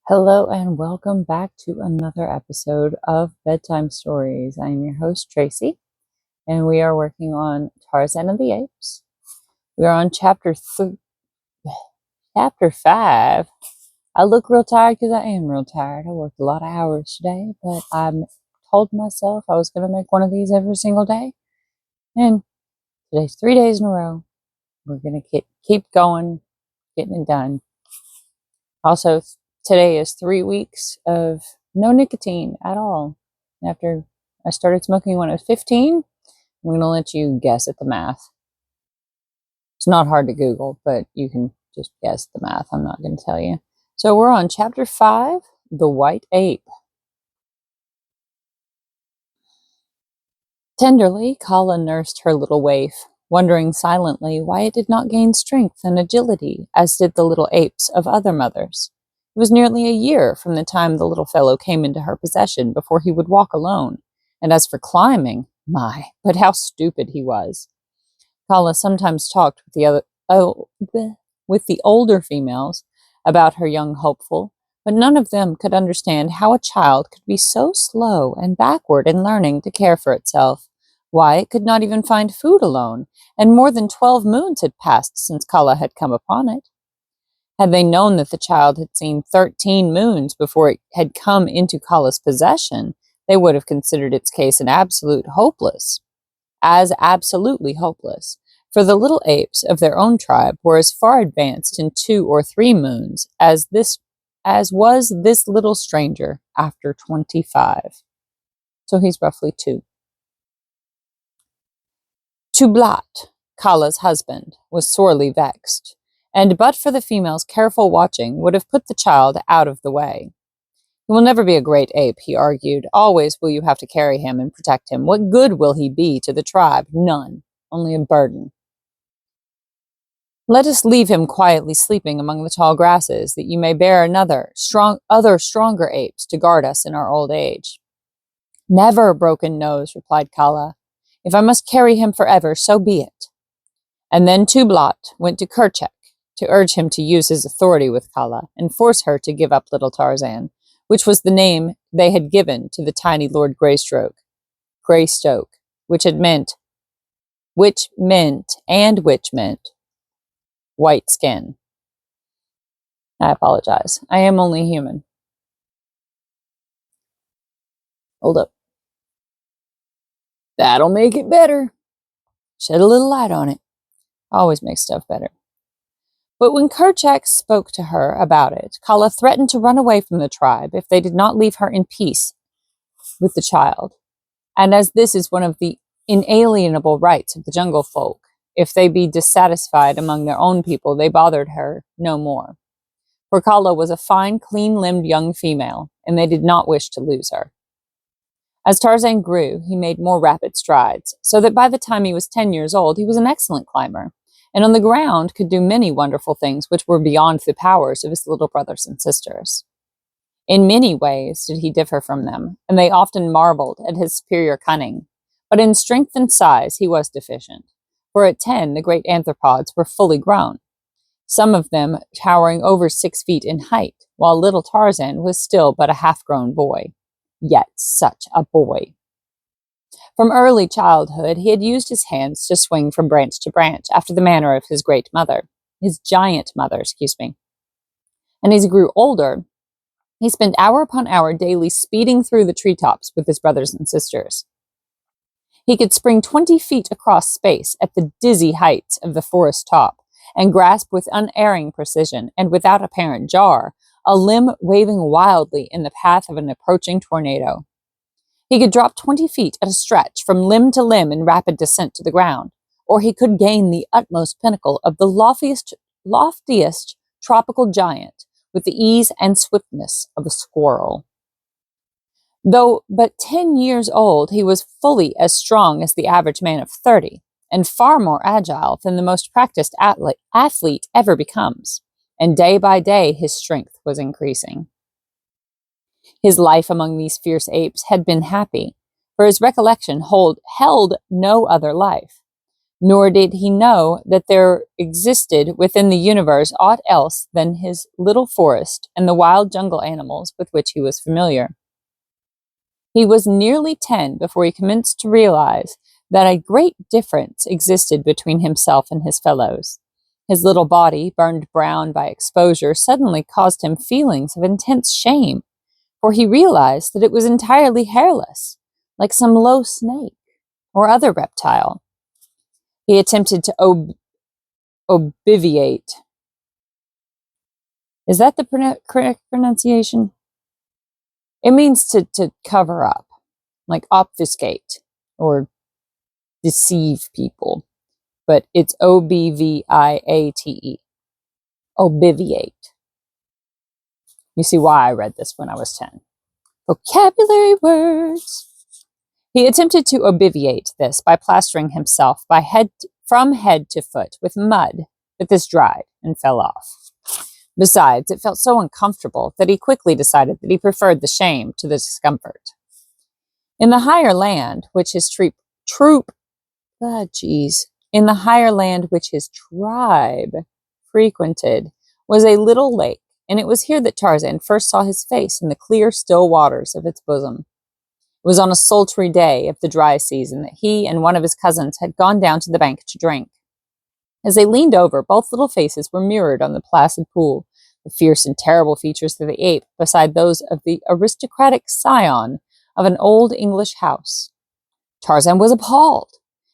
Hello and welcome back to another episode of Bedtime Stories. I am your host, Tracy, and we are working on Tarzan and the Apes. We are on chapter 5. I look real tired because I am real tired. I worked a lot of hours today, but I told myself I was going to make one of these every single day. And today's 3 days in a row. We're going to keep going, getting it done. Also, today is 3 weeks of no nicotine at all. After I started smoking when I was 15, I'm going to let you guess at the math. It's not hard to Google, but you can just guess the math. I'm not going to tell you. So we're on chapter 5, The White Ape. Tenderly, Kala nursed her little waif, wondering silently why it did not gain strength and agility, as did the little apes of other mothers. It was nearly a year from the time the little fellow came into her possession before he would walk alone. And as for climbing, my, but how stupid he was. Kala sometimes talked with the older females about her young hopeful, but none of them could understand how a child could be so slow and backward in learning to care for itself, why it could not even find food alone, and more than 12 moons had passed since Kala had come upon it. Had they known that the child had seen 13 moons before it had come into Kala's possession, they would have considered its case absolutely hopeless, for the little apes of their own tribe were as far advanced in 2 or 3 moons as was this little stranger after 25. So he's roughly 2. Tublat, Kala's husband, was sorely vexed, and but for the female's careful watching would have put the child out of the way. He will never be a great ape, he argued. Always will you have to carry him and protect him. What good will he be to the tribe? None. Only a burden. Let us leave him quietly sleeping among the tall grasses, that you may bear other stronger apes to guard us in our old age. Never, Broken Nose, replied Kala. If I must carry him forever, so be it. And then Tublat went to Kerchak to urge him to use his authority with Kala and force her to give up little Tarzan, which was the name they had given to the tiny Lord Greystoke, which meant white skin. I apologize. I am only human. Hold up. That'll make it better. Shed a little light on it. Always makes stuff better. But when Kerchak spoke to her about it, Kala threatened to run away from the tribe if they did not leave her in peace with the child. And as this is one of the inalienable rights of the jungle folk, if they be dissatisfied among their own people, they bothered her no more. For Kala was a fine, clean-limbed young female, and they did not wish to lose her. As Tarzan grew, he made more rapid strides, so that by the time he was 10 years old, he was an excellent climber, and on the ground could do many wonderful things which were beyond the powers of his little brothers and sisters. In many ways did he differ from them, and they often marveled at his superior cunning. But in strength and size he was deficient, for at 10 the great anthropods were fully grown, some of them towering over 6 feet in height, while little Tarzan was still but a half-grown boy. Yet such a boy! From early childhood he had used his hands to swing from branch to branch, after the manner of his giant mother, And as he grew older, he spent hour upon hour daily speeding through the treetops with his brothers and sisters. He could spring 20 feet across space at the dizzy heights of the forest top, and grasp with unerring precision, and without apparent jar, a limb waving wildly in the path of an approaching tornado. He could drop 20 feet at a stretch from limb to limb in rapid descent to the ground, or he could gain the utmost pinnacle of the loftiest tropical giant with the ease and swiftness of a squirrel. Though but 10 years old, he was fully as strong as the average man of 30, and far more agile than the most practiced athlete ever becomes, and day by day his strength was increasing. His life among these fierce apes had been happy, for his recollection held no other life. nor did he know that there existed within the universe aught else than his little forest and the wild jungle animals with which he was familiar. He was nearly 10 before he commenced to realize that a great difference existed between himself and his fellows. His little body, burned brown by exposure, suddenly caused him feelings of intense shame, for he realized that it was entirely hairless, like some low snake or other reptile. He attempted to obviate. Is that the correct pronunciation? It means to cover up, like obfuscate or deceive people, but it's obviate. Obviate. You see why I read this when I was 10. Vocabulary words. He attempted to obviate this by plastering himself from head to foot with mud, but this dried and fell off. Besides, it felt so uncomfortable that he quickly decided that he preferred the shame to the discomfort. In the higher land, which his tribe frequented, was a little lake, and it was here that Tarzan first saw his face in the clear, still waters of its bosom. It was on a sultry day of the dry season that he and one of his cousins had gone down to the bank to drink. As they leaned over, both little faces were mirrored on the placid pool, the fierce and terrible features of the ape beside those of the aristocratic scion of an old English house. Tarzan was appalled.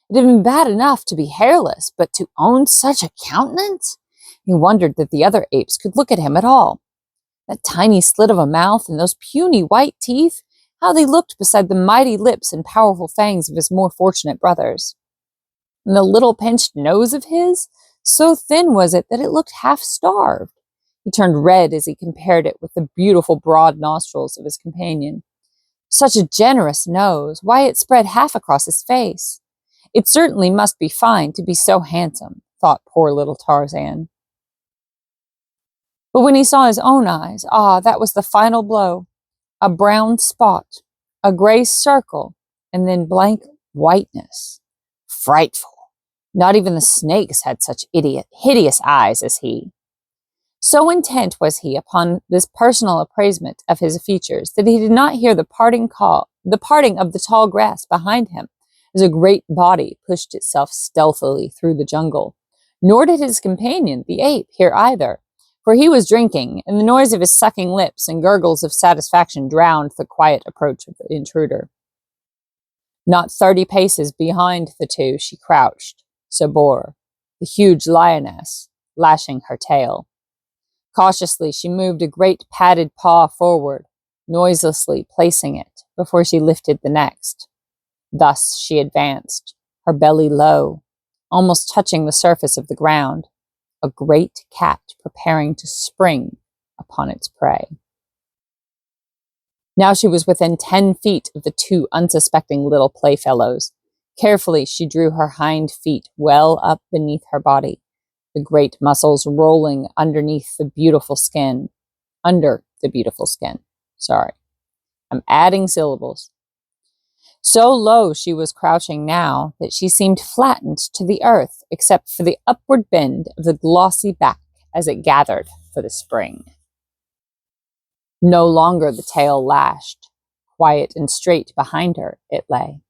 It had been bad enough to be hairless, but to own such a countenance? He wondered that the other apes could look at him at all. That tiny slit of a mouth and those puny white teeth, how they looked beside the mighty lips and powerful fangs of his more fortunate brothers. And the little pinched nose of his, so thin was it that it looked half-starved. He turned red as he compared it with the beautiful broad nostrils of his companion. Such a generous nose! Why, it spread half across his face. It certainly must be fine to be so handsome, thought poor little Tarzan. But when he saw his own eyes, that was the final blow. A brown spot, a gray circle, and then blank whiteness. Frightful. Not even the snakes had such hideous eyes as he. So intent was he upon this personal appraisement of his features that he did not hear the parting of the tall grass behind him as a great body pushed itself stealthily through the jungle. Nor did his companion, the ape, hear either, for he was drinking, and the noise of his sucking lips and gurgles of satisfaction drowned the quiet approach of the intruder. Not 30 paces behind the two she crouched, Sabor, the huge lioness, lashing her tail. Cautiously, she moved a great padded paw forward, noiselessly placing it before she lifted the next. Thus she advanced, her belly low, almost touching the surface of the ground, a great cat preparing to spring upon its prey. Now she was within 10 feet of the two unsuspecting little playfellows. Carefully, she drew her hind feet well up beneath her body, the great muscles rolling under the beautiful skin. Sorry. I'm adding syllables. So low she was crouching now that she seemed flattened to the earth except for the upward bend of the glossy back as it gathered for the spring. No longer the tail lashed. Quiet and straight behind her it lay.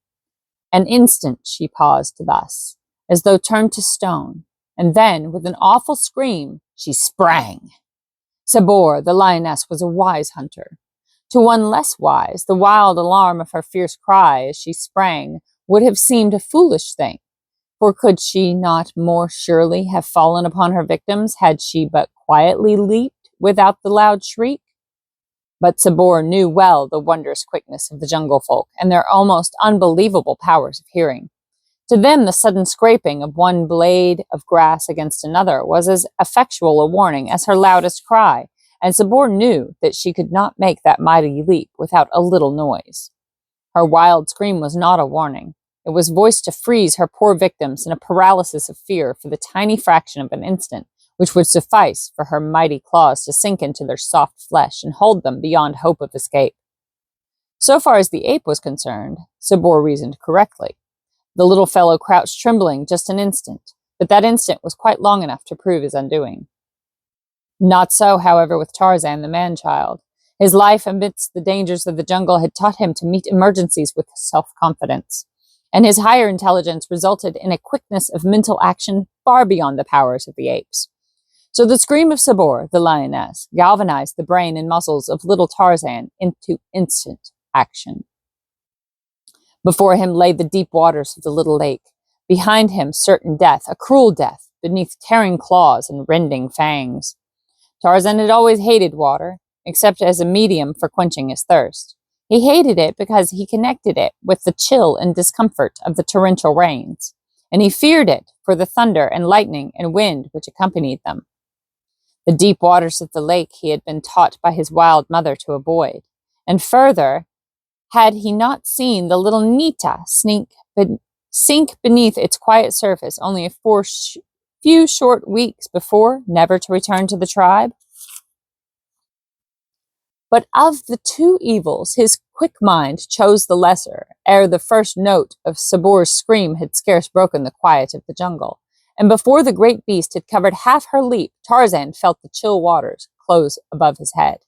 An instant she paused thus, as though turned to stone, and then, with an awful scream, she sprang. Sabor, the lioness, was a wise hunter. To one less wise, the wild alarm of her fierce cry as she sprang would have seemed a foolish thing, for could she not more surely have fallen upon her victims had she but quietly leaped without the loud shriek? But Sabor knew well the wondrous quickness of the jungle folk and their almost unbelievable powers of hearing. To them, the sudden scraping of one blade of grass against another was as effectual a warning as her loudest cry, and Sabor knew that she could not make that mighty leap without a little noise. Her wild scream was not a warning. It was voiced to freeze her poor victims in a paralysis of fear for the tiny fraction of an instant, which would suffice for her mighty claws to sink into their soft flesh and hold them beyond hope of escape. So far as the ape was concerned, Sabor reasoned correctly. The little fellow crouched trembling just an instant, but that instant was quite long enough to prove his undoing. Not so, however, with Tarzan, the man-child. His life amidst the dangers of the jungle had taught him to meet emergencies with self-confidence, and his higher intelligence resulted in a quickness of mental action far beyond the powers of the apes. So the scream of Sabor, the lioness, galvanized the brain and muscles of little Tarzan into instant action. Before him lay the deep waters of the little lake. Behind him, certain death, a cruel death, beneath tearing claws and rending fangs. Tarzan had always hated water, except as a medium for quenching his thirst. He hated it because he connected it with the chill and discomfort of the torrential rains, and he feared it for the thunder and lightning and wind which accompanied them. The deep waters of the lake he had been taught by his wild mother to avoid, and further, had he not seen the little Nita sink beneath its quiet surface only a few short weeks before, never to return to the tribe? But of the two evils, his quick mind chose the lesser, ere the first note of Sabor's scream had scarce broken the quiet of the jungle, and before the great beast had covered half her leap, Tarzan felt the chill waters close above his head.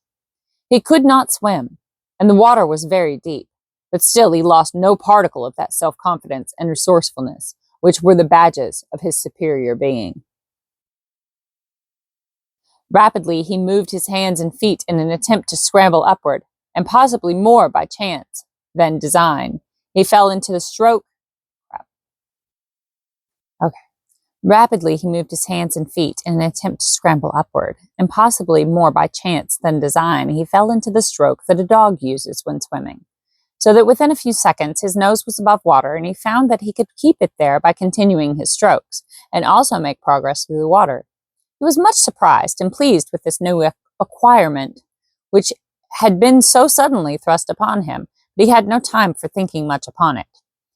He could not swim, and the water was very deep, but still he lost no particle of that self-confidence and resourcefulness, which were the badges of his superior being. Rapidly, he moved his hands and feet in an attempt to scramble upward, and possibly more by chance than design. He fell into the stroke. Rapidly, he moved his hands and feet in an attempt to scramble upward, and possibly more by chance than design, he fell into the stroke that a dog uses when swimming, so that within a few seconds his nose was above water, and he found that he could keep it there by continuing his strokes, and also make progress through the water. He was much surprised and pleased with this new acquirement, which had been so suddenly thrust upon him, but he had no time for thinking much upon it.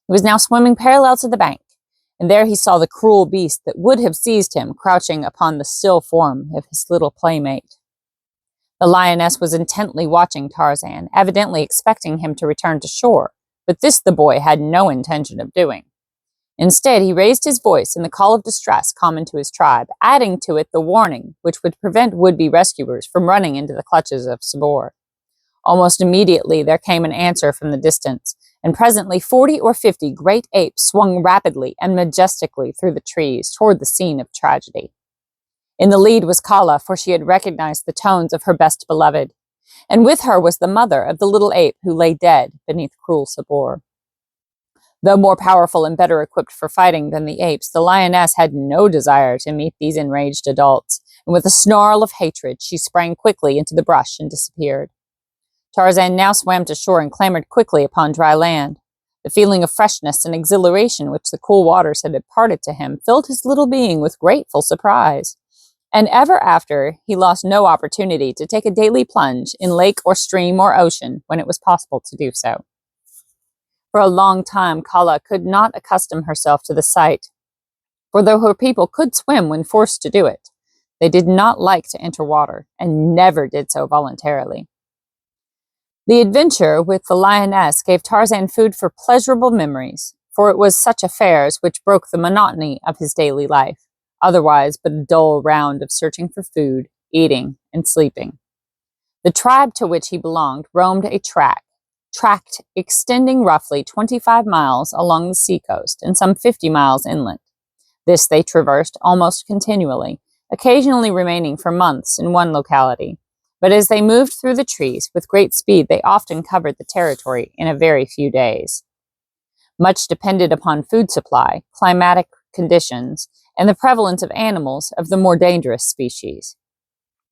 He was now swimming parallel to the bank, and there he saw the cruel beast that would have seized him, crouching upon the still form of his little playmate. The lioness was intently watching Tarzan, evidently expecting him to return to shore, but this the boy had no intention of doing. Instead, he raised his voice in the call of distress common to his tribe, adding to it the warning which would prevent would-be rescuers from running into the clutches of Sabor. Almost immediately there came an answer from the distance, and presently 40 or 50 great apes swung rapidly and majestically through the trees toward the scene of tragedy. In the lead was Kala, for she had recognized the tones of her best beloved, and with her was the mother of the little ape who lay dead beneath cruel Sabor. Though more powerful and better equipped for fighting than the apes, the lioness had no desire to meet these enraged adults, and with a snarl of hatred, she sprang quickly into the brush and disappeared. Tarzan now swam to shore and clambered quickly upon dry land. The feeling of freshness and exhilaration which the cool waters had imparted to him filled his little being with grateful surprise, and ever after he lost no opportunity to take a daily plunge in lake or stream or ocean when it was possible to do so. For a long time, Kala could not accustom herself to the sight, for though her people could swim when forced to do it, they did not like to enter water, and never did so voluntarily. The adventure with the lioness gave Tarzan food for pleasurable memories, for it was such affairs which broke the monotony of his daily life, otherwise but a dull round of searching for food, eating, and sleeping. The tribe to which he belonged roamed a tract extending roughly 25 miles along the seacoast and some 50 miles inland. This they traversed almost continually, occasionally remaining for months in one locality. But as they moved through the trees with great speed, they often covered the territory in a very few days. Much depended upon food supply, climatic conditions, and the prevalence of animals of the more dangerous species.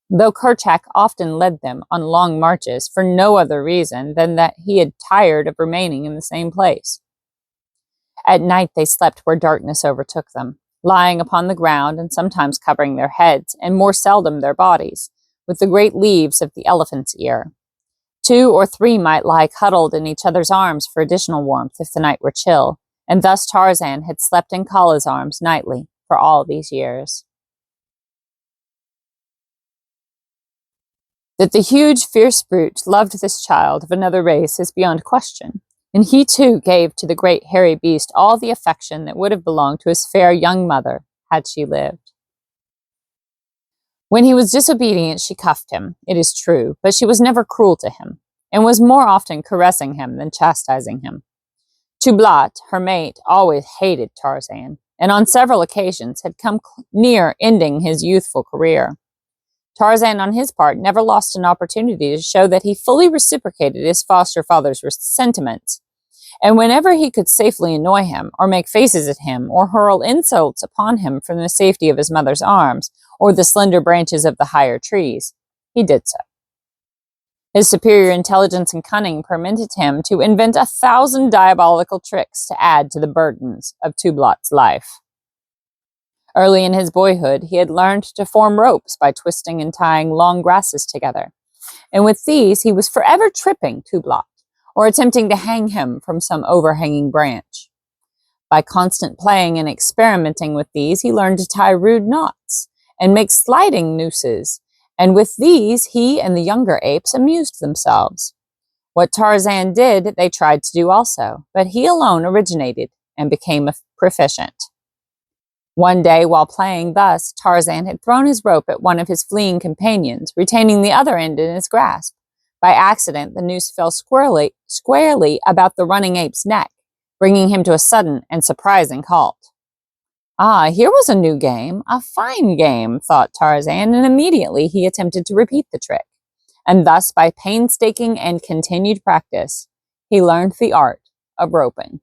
Though Kerchak often led them on long marches for no other reason than that he had tired of remaining in the same place. At night they slept where darkness overtook them, lying upon the ground and sometimes covering their heads, and more seldom their bodies, with the great leaves of the elephant's ear. 2 or 3 might lie cuddled in each other's arms for additional warmth if the night were chill, and thus Tarzan had slept in Kala's arms nightly for all these years. That the huge, fierce brute loved this child of another race is beyond question. and he too gave to the great hairy beast all the affection that would have belonged to his fair young mother had she lived. When he was disobedient, she cuffed him, it is true, but she was never cruel to him, and was more often caressing him than chastising him. Tublat, her mate, always hated Tarzan, and on several occasions had come near ending his youthful career. Tarzan, on his part, never lost an opportunity to show that he fully reciprocated his foster father's sentiments, and whenever he could safely annoy him, or make faces at him, or hurl insults upon him from the safety of his mother's arms, or the slender branches of the higher trees, he did so. His superior intelligence and cunning permitted him to invent 1,000 diabolical tricks to add to the burdens of Tublat's life. Early in his boyhood, he had learned to form ropes by twisting and tying long grasses together, and with these he was forever tripping Tublat, or attempting to hang him from some overhanging branch. By constant playing and experimenting with these, he learned to tie rude knots and make sliding nooses, and with these he and the younger apes amused themselves. What Tarzan did, they tried to do also, but he alone originated and became proficient. One day, while playing thus, Tarzan had thrown his rope at one of his fleeing companions, retaining the other end in his grasp. By accident, the noose fell squarely about the running ape's neck, bringing him to a sudden and surprising halt. Ah, here was a new game, a fine game, thought Tarzan, and immediately he attempted to repeat the trick. And thus, by painstaking and continued practice, he learned the art of roping.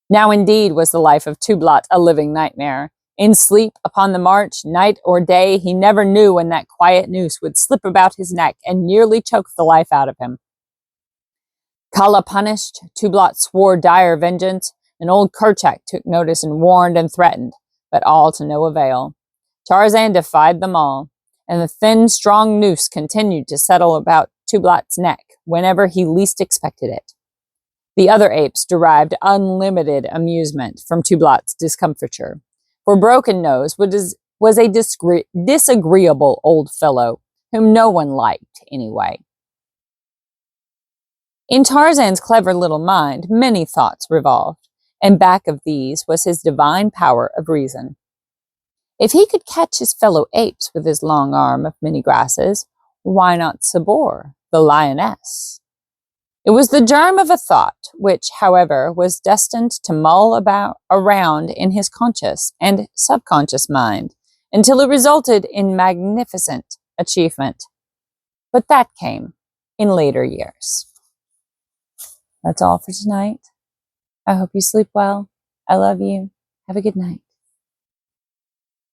Now indeed was the life of Tublat a living nightmare. In sleep, upon the march, night or day, he never knew when that quiet noose would slip about his neck and nearly choke the life out of him. Kala punished, Tublat swore dire vengeance, and old Kerchak took notice and warned and threatened, but all to no avail. Tarzan defied them all, and the thin, strong noose continued to settle about Tublat's neck whenever he least expected it. The other apes derived unlimited amusement from Tublat's discomfiture, for Broken Nose was a disagreeable old fellow whom no one liked anyway. In Tarzan's clever little mind, many thoughts revolved, and back of these was his divine power of reason. If he could catch his fellow apes with his long arm of many grasses, why not Sabor, the lioness? It was the germ of a thought, which, however, was destined to mull around in his conscious and subconscious mind until it resulted in magnificent achievement. But that came in later years. That's all for tonight. I hope you sleep well. I love you. Have a good night.